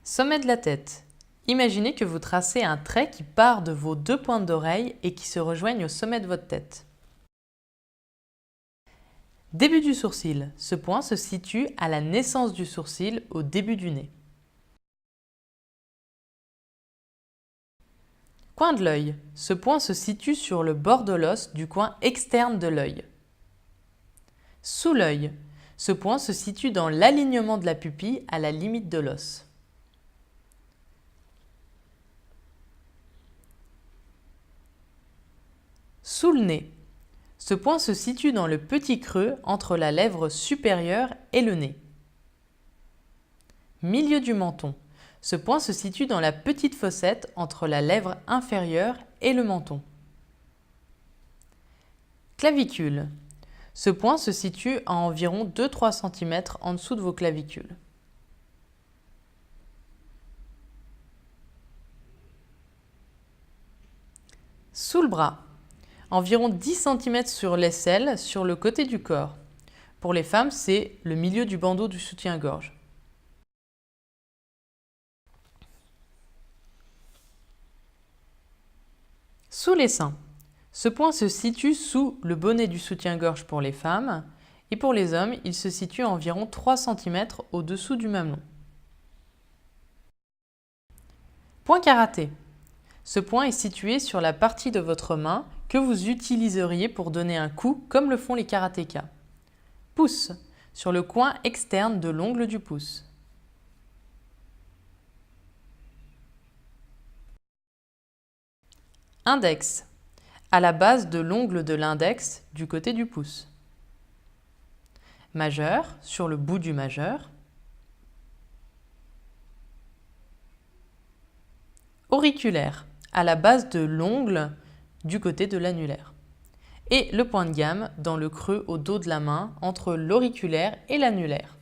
Sommet de la tête. Imaginez que vous tracez un trait qui part de vos deux pointes d'oreille et qui se rejoignent au sommet de votre tête. Début du sourcil. Ce point se situe à la naissance du sourcil, au début du nez. Coin de l'œil. Ce point se situe sur le bord de l'os du coin externe de l'œil. Sous l'œil. Ce point se situe dans l'alignement de la pupille à la limite de l'os. Sous le nez. Ce point se situe dans le petit creux entre la lèvre supérieure et le nez. Milieu du menton. Ce point se situe dans la petite fossette entre la lèvre inférieure et le menton. Clavicule. Ce point se situe à environ 2-3 cm en dessous de vos clavicules. Sous le bras. Environ 10 cm sur l'aisselle, sur le côté du corps. Pour les femmes, c'est le milieu du bandeau du soutien-gorge. Sous les seins. Ce point se situe sous le bonnet du soutien-gorge pour les femmes et pour les hommes, il se situe à environ 3 cm au-dessous du mamelon. Point karaté. Ce point est situé sur la partie de votre main que vous utiliseriez pour donner un coup comme le font les karatékas. Pouce, sur le coin externe de l'ongle du pouce. Index, à la base de l'ongle de l'index du côté du pouce. Majeur, sur le bout du majeur. Auriculaire, à la base de l'ongle du côté de l'annulaire. Et le point de gamme dans le creux au dos de la main entre l'auriculaire et l'annulaire.